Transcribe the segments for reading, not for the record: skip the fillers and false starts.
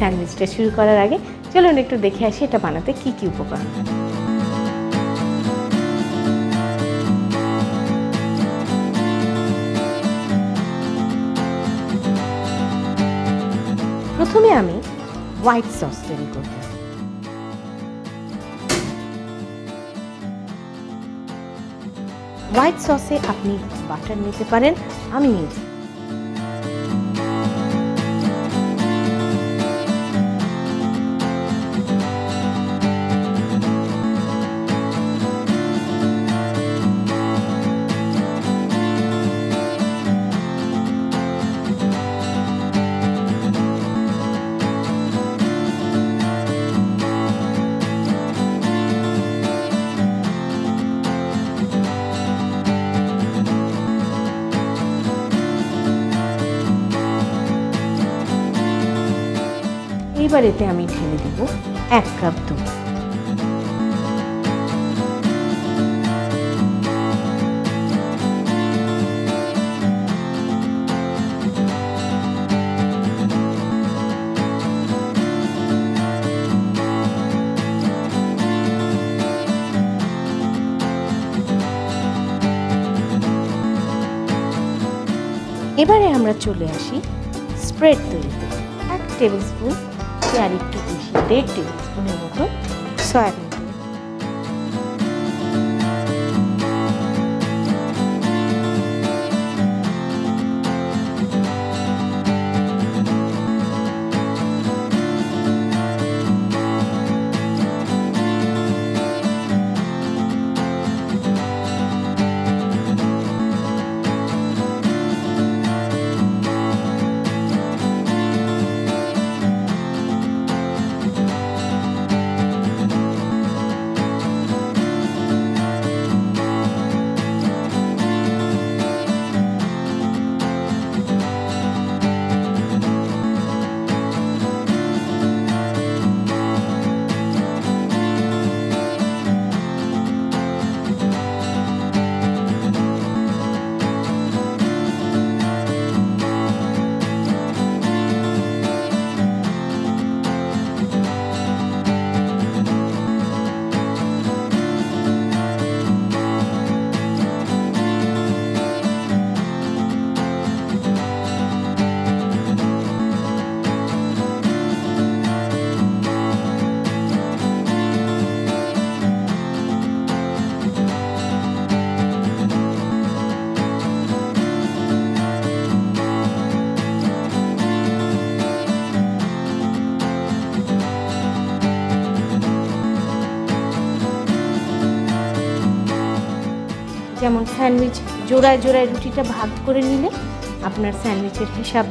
স্যান্ডউইচটা শুরু করার আগে চলুন একটু দেখে আসি এটা বানাতে কি কি উপকরণ। প্রথমে আমি হোয়াইট সস তৈরি করব। হোয়াইট সসে আপনি বাটার নিতে পারেন, আমি নিয়েছি। এবার এতে আমি ঢেলে দেব 1 কাপ দুধ। এবারে আমরা চলে আসি স্প্রেড তৈরিতে। 1 টেবিল স্পুন আর একটু বেশি 1.5 টেবিল স্পুনের মতো সয়াবিন তেল। যেমন স্যান্ডউইচ জোড়ায় জোড়ায় রুটিটা ভাগ করে নিলে আপনার স্যান্ডউইচের হিসাব,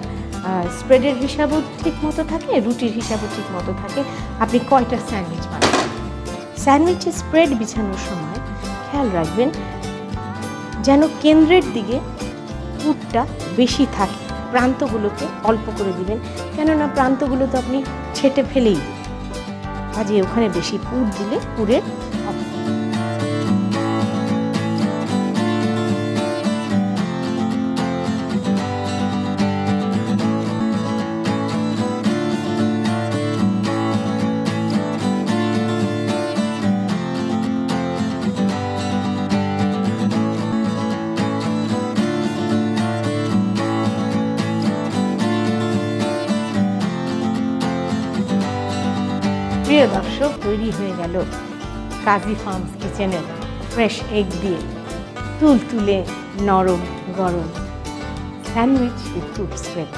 স্প্রেডের হিসাবও ঠিক মতো থাকে, রুটির হিসাবও ঠিক মতো থাকে। আপনি কয়টা স্যান্ডউইচ বানাবেন, স্যান্ডউইচের স্প্রেড বিছানোর সময় খেয়াল রাখবেন যেন কেন্দ্রের দিকে পুরটা বেশি থাকে, প্রান্তগুলোকে অল্প করে দিবেন, কেননা প্রান্তগুলো তো আপনি ছেটে ফেলেই কাজে ওখানে বেশি পুর দিলে পুরের প্রিয় দর্শক, তৈরি হয়ে গেল কাজী ফার্মস কিচেনের ফ্রেশ এগ দিয়ে তুলতুলে নরম গরম স্যান্ডউইচ উইথ ফ্রুট স্প্রেড।